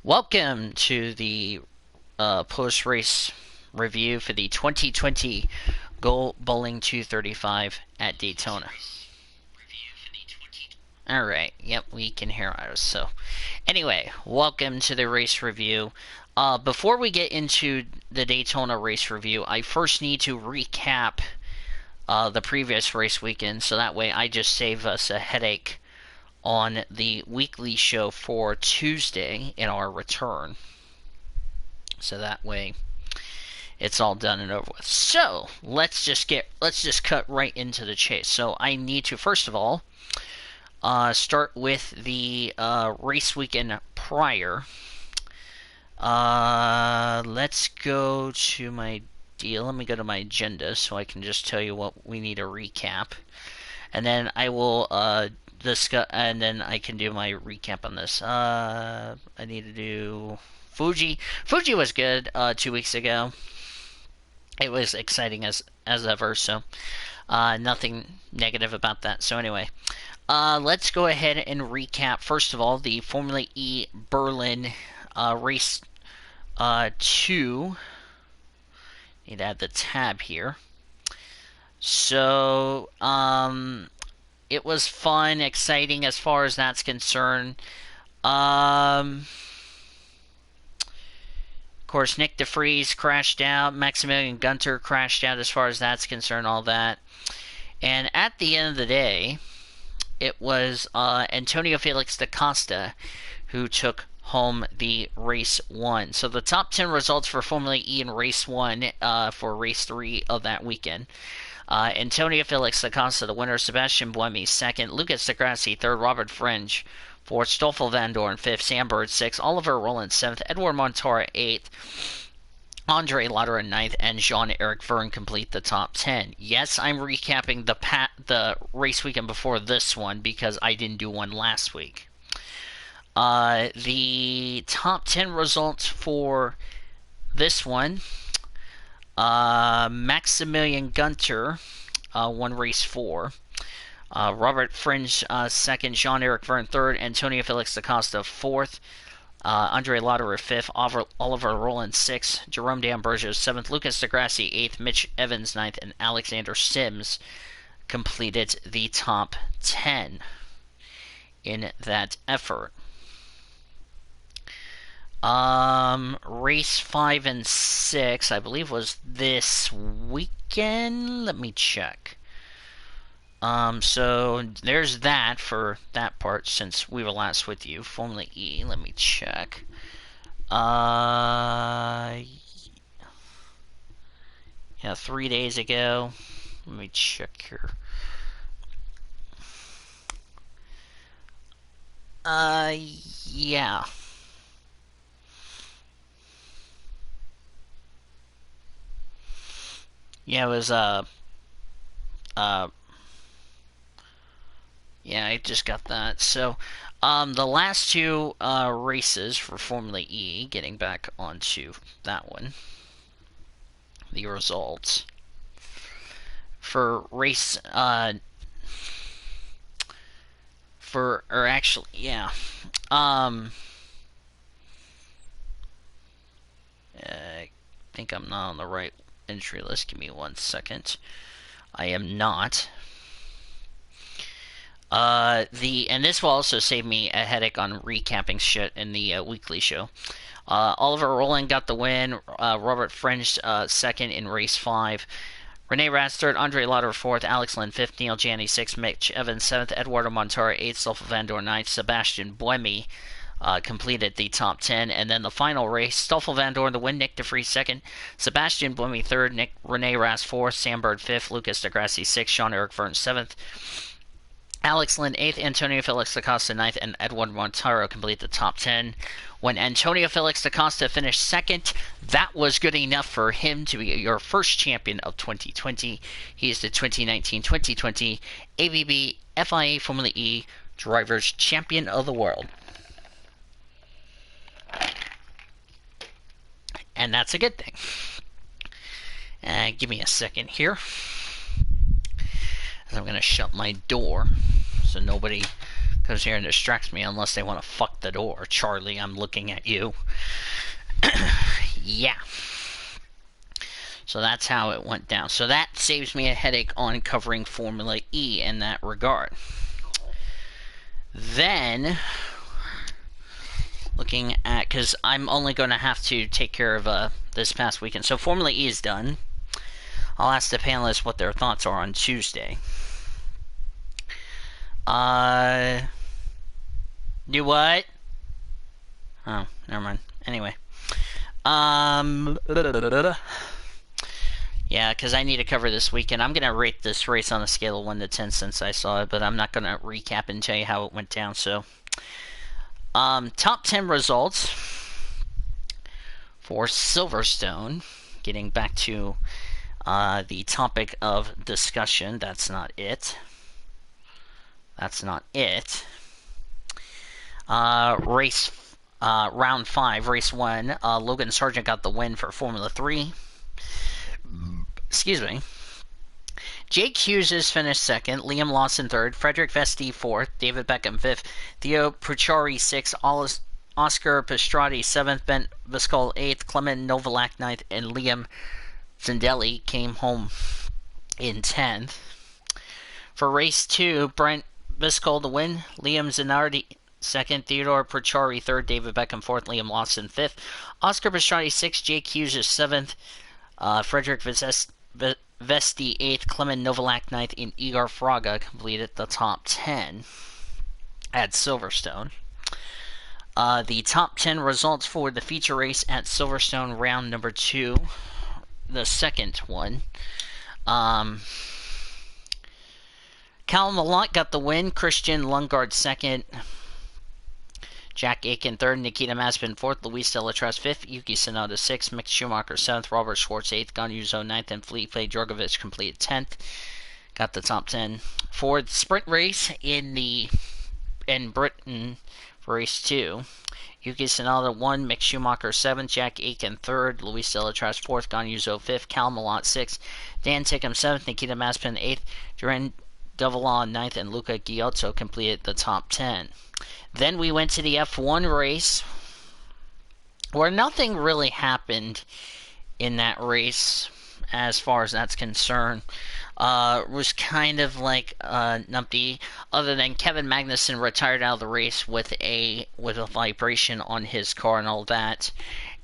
Welcome to the post-race review for the 2020 Goal Bowling 235 at Daytona. Alright, yep, we can hear us. So, anyway, welcome to the race review. Before we get into the Daytona race review, I first need to recap the previous race weekend, so that way I just save us a headache on the weekly show for Tuesday in our return. So that way it's all done and over with. So let's just cut right into the chase. So I need to first of all start with the race weekend prior. Let's go to my deal. Let me go to my agenda so I can just tell you what we need to recap, and then I will discuss, and then I can do my recap on this. I need to do Fuji. Fuji was good 2 weeks ago. It was exciting as ever, so nothing negative about that. So anyway, let's go ahead and recap. First of all, the Formula E Berlin race 2. Need to add the tab here. So it was fun, exciting as far as that's concerned. Of course, Nick DeFries crashed out. Maximilian Gunter crashed out as far as that's concerned, all that. And at the end of the day, it was Antonio Felix da Costa who took home the race 1. So the top 10 results for Formula E in race 1 for race 3 of that weekend. Antonio Felix da Costa, the winner. Sebastian Buemi, second. Lucas di Grassi, third. Robert Fringe, fourth. Stoffel Vandoorne, fifth. Sam Bird, sixth. Oliver Rowland, seventh. Edward Montara, eighth. Andre Lauder, ninth. And Jean-Eric Verne complete the top 10. Yes, I'm recapping the race weekend before this one because I didn't do one last week. The top 10 results for this one. Maximilian Gunter won race 4. Robert Fringe second. Jean-Eric Verne third. Antonio Felix da Costa fourth. Andre Lauder fifth. Oliver Rowland sixth. Jerome D'Ambrosio seventh. Lucas di Grassi eighth. Mitch Evans ninth. And Alexander Sims completed the top 10 in that effort. Race 5 and 6, I believe, was this weekend. Let me check. So there's that for that part since we were last with you. Formula E, let me check. Yeah, 3 days ago. Let me check here. Yeah. Yeah, it was, yeah, I just got that. So, the last two, races for Formula E, getting back onto that one, the results. For race, I think I'm not on the right entry list. Give me 1 second. I am not. And this will also save me a headache on recapping shit in the weekly show. Oliver Rowland got the win. Robert Fringe second in race 5. Rene Rast third. Andre Lauder fourth. Alex Lynn fifth. Neil Janney sixth. Mitch Evans seventh. Eduardo Montara eighth. Stoffel Vandoorne ninth. Sebastian Buemi completed the top 10. And then the final race, Stoffel Vandoorne the win, Nick DeFries second, Sebastian Buemi third, Rene Rast fourth, Sam Bird fifth, Lucas di Grassi sixth, Jean-Eric Verne seventh, Alex Lynn eighth, Antonio Felix da Costa ninth, and Edward Montaro complete the top 10. When Antonio Felix da Costa finished second, that was good enough for him to be your first champion of 2020. He is the 2019-2020 ABB FIA Formula E Drivers Champion of the World. And that's a good thing. Give me a second here. I'm going to shut my door so nobody goes here and distracts me unless they want to fuck the door. Charlie, I'm looking at you. Yeah. So that's how it went down. So that saves me a headache on covering Formula E in that regard. Then, looking at, because I'm only going to have to take care of this past weekend. So Formula E is done. I'll ask the panelists what their thoughts are on Tuesday. Do what? Oh, never mind. Anyway. Yeah, because I need to cover this weekend. I'm going to rate this race on a scale of 1 to 10 since I saw it, but I'm not going to recap and tell you how it went down, so. Top 10 results for Silverstone. Getting back to the topic of discussion. That's not it. That's not it. Round 5, race 1. Logan Sargent got the win for Formula 3. Excuse me. Jake Hughes finished 2nd, Liam Lawson 3rd, Frederick Vesti 4th, David Beckham 5th, Theo Pruchari 6th, Oscar Pastrati 7th, Ben Viscal 8th, Clement Novalak 9th, and Liam Zindelli came home in 10th. For race 2, Brent Viscal to win, Liam Zanardi 2nd, Theodore Pruchari 3rd, David Beckham 4th, Liam Lawson 5th, Oscar Pastrati 6th, Jake Hughes 7th, Frederick Vesti 8th, Clement Novalak 9th, and Igor Fraga completed the top 10 at Silverstone. The top 10 results for the feature race at Silverstone round number 2, the second one. Callum Malott got the win, Christian Lundgaard 2nd, Jack Aiken 3rd, Nikita Mazepin 4th, Luis de la Trace 5th, Yuki Tsunoda 6th, Mick Schumacher 7th, Robert Schwartz 8th, Guanyu Zhou 9th, and Felipe Drogovic completed 10th. Got the top 10. For the sprint race in Britain for race 2, Yuki Tsunoda 1, Mick Schumacher 7th, Jack Aiken 3rd, Luis de la Trace 4th, Guanyu Zhou 5th, Cal Malott 6th, Dan Tickham 7th, Nikita Mazepin 8th, Duran Duvallon 9th, and Luca Ghiotto completed the top 10. Then we went to the F1 race, where nothing really happened in that race as far as that's concerned. Was kind of like numpty, other than Kevin Magnussen retired out of the race with a vibration on his car and all that.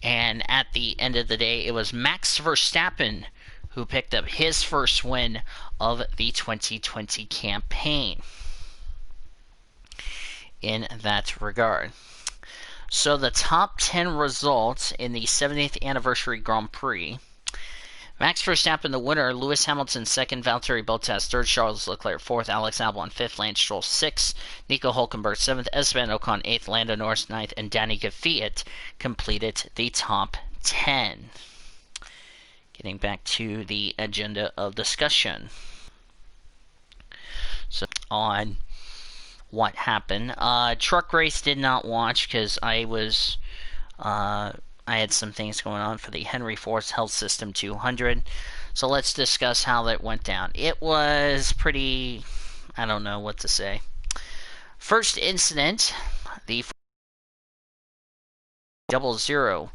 And at the end of the day, it was Max Verstappen who picked up his first win of the 2020 campaign in that regard. So the top 10 results in the 70th anniversary Grand Prix. Max Verstappen the winner, Lewis Hamilton 2nd, Valtteri Bottas 3rd, Charles Leclerc 4th, Alex Albon 5th, Lance Stroll 6th, Nico Hulkenberg 7th, Esteban Ocon 8th, Lando Norris 9th, and Danny Kvyat completed the top 10. Getting back to the agenda of discussion. So on what happened. Truck race did not watch because I had some things going on for the Henry Ford Health System 200. So let's discuss how that went down. It was pretty, I don't know what to say. First incident, the 00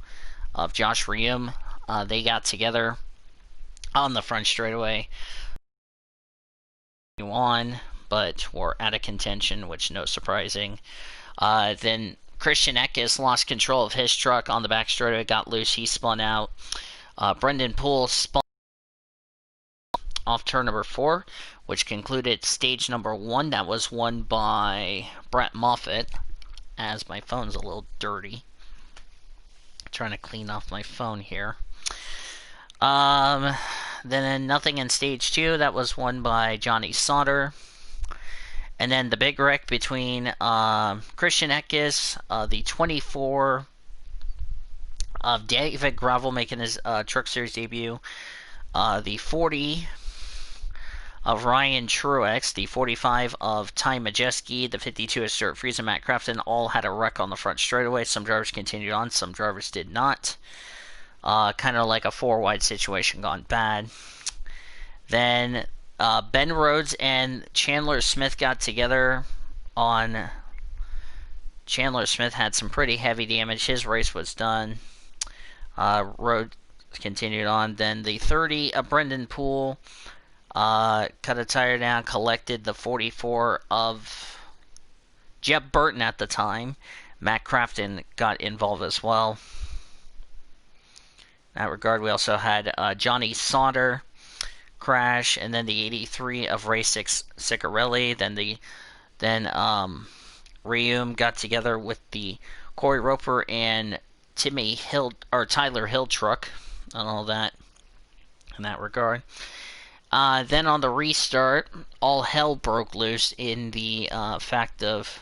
of Josh Reum. They got together on the front straightaway. On, but were out of contention, which no surprising. Then Christian Eckes lost control of his truck on the back straightaway, got loose, he spun out. Brendan Poole spun off turn number 4, which concluded stage number 1. That was won by Brett Moffitt, as my phone's a little dirty. Trying to clean off my phone here. Then nothing in stage 2, that was won by Johnny Sauter. And then the big wreck between Christian Eckes, the 24 of David Gravel making his Truck Series debut, the 40 of Ryan Truex, the 45 of Ty Majeski, the 52 of Stuart Friese and Matt Crafton, all had a wreck on the front straightaway. Some drivers continued on, some drivers did not. Kind of like a 4-wide situation gone bad. Then Ben Rhodes and Chandler Smith got together on Chandler Smith had some pretty heavy damage. His race was done. Road continued on. Then the 30, Brendan Poole, cut a tire down, collected the 44 of Jeb Burton at the time. Matt Crafton got involved as well. In that regard, we also had Johnny Sauter crash, and then the 83 of Ray Ciccarelli. Then Reum got together with the Corey Roper and Tyler Hill truck and all that in that regard. Then on the restart, all hell broke loose in the fact of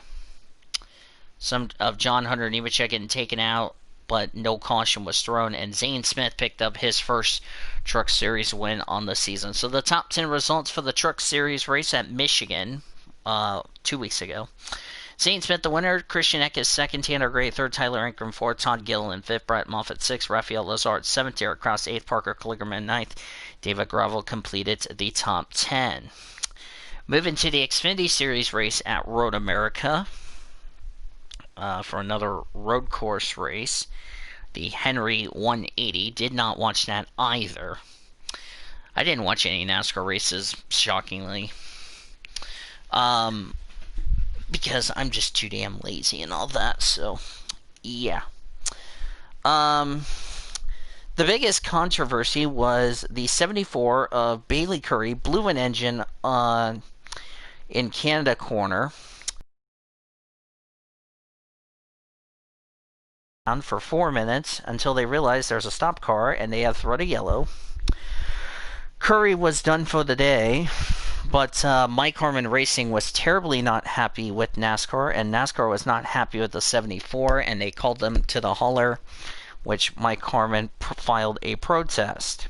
some of John Hunter Nemechek getting taken out, but no caution was thrown, and Zane Smith picked up his first Truck Series win on the season. So the top 10 results for the Truck Series race at Michigan 2 weeks ago. Zane Smith, the winner. Christian Eckes, second. Tanner Gray, third. Tyler Ankrum, fourth. Todd Gilliland, fifth. Brett Moffitt, sixth. Raphael Lazard, seventh. Derek Krause, eighth. Parker Kligerman, ninth. David Gravel completed the top 10. Moving to the Xfinity Series race at Road America for another road course race. The Henry 180. Did not watch that either. I didn't watch any NASCAR races, shockingly. Because I'm just too damn lazy and all that, so yeah. The biggest controversy was the 74 of Bailey Curry blew an engine in Canada corner for 4 minutes until they realized there's a stop car and they had threaded yellow. Curry was done for the day, but Mike Harmon Racing was terribly not happy with NASCAR, and NASCAR was not happy with the 74, and they called them to the hauler, which Mike Harmon filed a protest.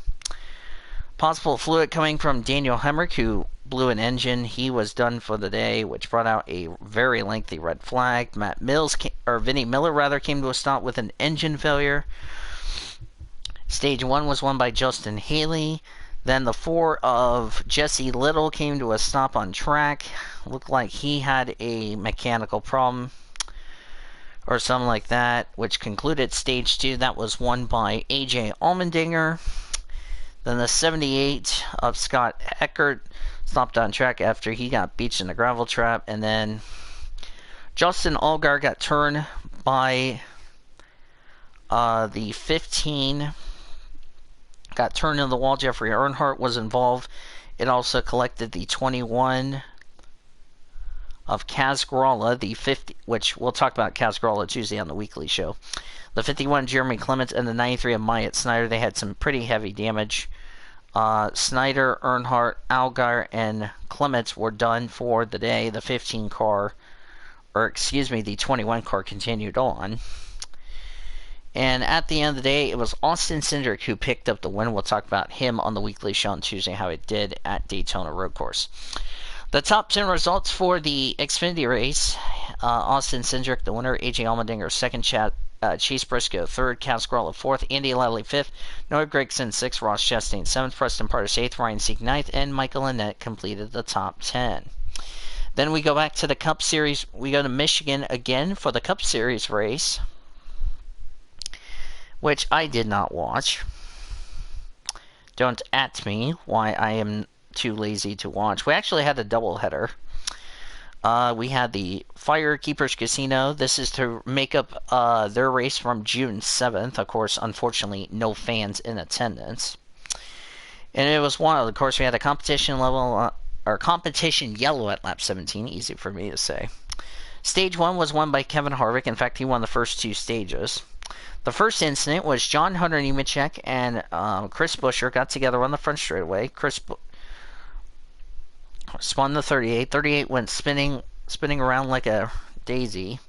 Possible fluid coming from Daniel Hemrick, who blew an engine. He was done for the day, which brought out a very lengthy red flag. Vinnie Miller came to a stop with an engine failure. Stage 1 was won by Justin Haley. Then the 4 of Jesse Little came to a stop on track. Looked like he had a mechanical problem or something like that, which concluded Stage 2. That was won by AJ Allmendinger. Then the 78 of Scott Eckert stopped on track after he got beached in the gravel trap. And then Justin Allgaier got turned by the 15. Got turned into the wall. Jeffrey Earnhardt was involved. It also collected the 21 of Kaz Gralla, the 50, which we'll talk about Kaz Gralla Tuesday on the weekly show. The 51 Jeremy Clements and the 93 of Myatt Snyder. They had some pretty heavy damage. Snyder, Earnhardt, Allgaier, and Clements were done for the day. The 15 car, the 21 car continued on. And at the end of the day, it was Austin Cindric who picked up the win. We'll talk about him on the weekly show on Tuesday, how it did at Daytona Road Course. The top 10 results for the Xfinity race. Austin Cindric, the winner. AJ Allmendinger, second. Chase Briscoe, third. Kaz Gralla, fourth. Andy Lally, fifth. Noah Gragson, sixth. Ross Chastain, seventh. Preston Pardus, eighth. Ryan Sieg, ninth. And Michael Annett completed the top 10. Then we go back to the Cup Series. We go to Michigan again for the Cup Series race, which I did not watch. Don't at me why I am too lazy to watch. We actually had a doubleheader. We had the Firekeepers Casino. This is to make up their race from June 7th. Of course, unfortunately, no fans in attendance. And it was wild. Of course, we had a competition level, or competition yellow at lap 17. Easy for me to say. Stage 1 was won by Kevin Harvick. In fact, he won the first 2 stages. The first incident was John Hunter Nemechek and Chris Buescher got together on the front straightaway. Chris spun the 38. 38 went spinning around like a daisy.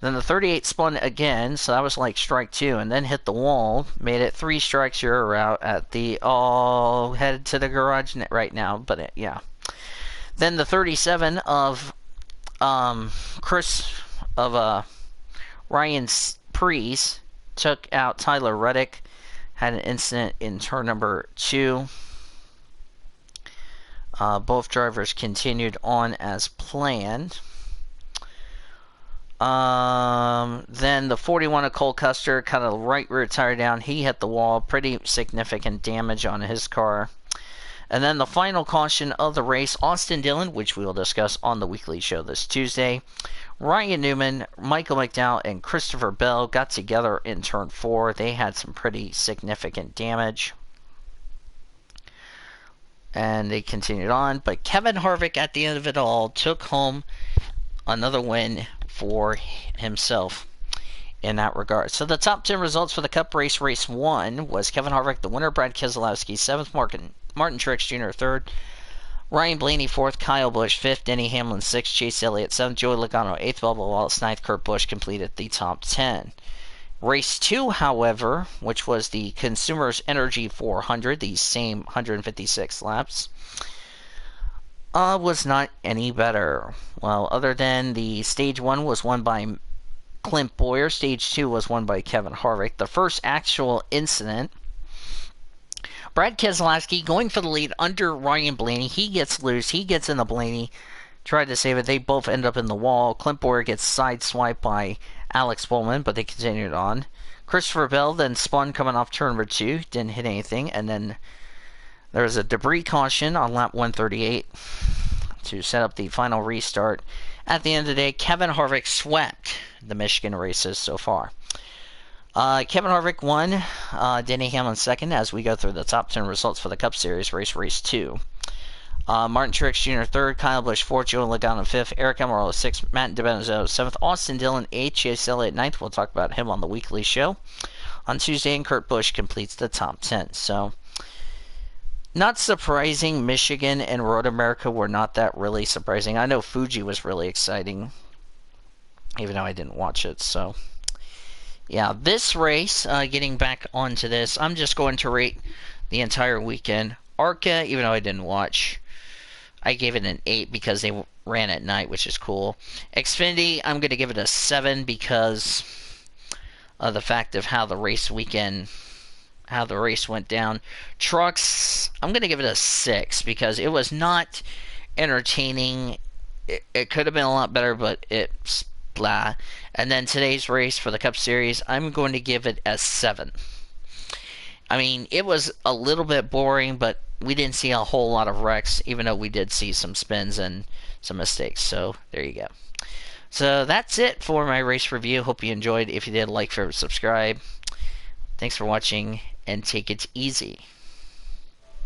Then the 38 spun again, so that was like strike 2, and then hit the wall. Made it 3 strikes. You're out at the headed to the garage right now, but yeah. Then the 37 of Ryan Preece took out Tyler Reddick. Had an incident in turn number 2. Both drivers continued on as planned. Then the 41 of Cole Custer, kind of right rear tire down. He hit the wall. Pretty significant damage on his car. And then the final caution of the race, Austin Dillon, which we will discuss on the weekly show this Tuesday. Ryan Newman, Michael McDowell, and Christopher Bell got together in turn 4. They had some pretty significant damage. And they continued on. But Kevin Harvick, at the end of it all, took home another win for himself in that regard. So the top 10 results for the Cup race 1 was Kevin Harvick, the winner, Brad Keselowski, 7th, Martin Truex Jr., 3rd, Ryan Blaney, 4th, Kyle Busch, 5th, Denny Hamlin, 6th, Chase Elliott, 7th, Joey Logano, 8th, Bubba Wallace, 9th, Kurt Busch completed the top 10. Race 2, however, which was the Consumers Energy 400, the same 156 laps, was not any better. Well, other than the Stage 1 was won by Clint Bowyer, Stage 2 was won by Kevin Harvick. The first actual incident, Brad Keselowski going for the lead under Ryan Blaney. He gets loose. He gets in the Blaney. Tried to save it. They both end up in the wall. Clint Bowyer gets sideswiped by Alex Bowman, but they continued on. Christopher Bell then spun coming off turn number 2. Didn't hit anything. And then there was a debris caution on lap 138 to set up the final restart. At the end of the day, Kevin Harvick swept the Michigan races so far. Kevin Harvick won, Denny Hamlin second as we go through the top 10 results for the Cup Series race 2. Martin Truex Jr. 3rd, Kyle Busch 4th, Joey Logano 5th, Eric Almirola 6th, Matt DiBenedetto 7th, Austin Dillon 8th, Chase Elliott 9th. We'll talk about him on the weekly show on Tuesday, and Kurt Busch completes the top 10. So, not surprising, Michigan and Road America were not that really surprising. I know Fuji was really exciting, even though I didn't watch it, so yeah, this race, getting back onto this, I'm just going to rate the entire weekend. ARCA, even though I didn't watch, I gave it an 8 because they ran at night, which is cool. Xfinity, I'm going to give it a 7 because of the fact of how the race weekend, how the race went down. Trucks, I'm going to give it a 6 because it was not entertaining. It could have been a lot better, but it's blah. And then today's race for the Cup Series, I'm going to give it a 7. I mean, it was a little bit boring, but we didn't see a whole lot of wrecks, even though we did see some spins and some mistakes. So there you go. So that's it for my race review. Hope you enjoyed. If you did, like, favorite, subscribe. Thanks for watching, and take it easy.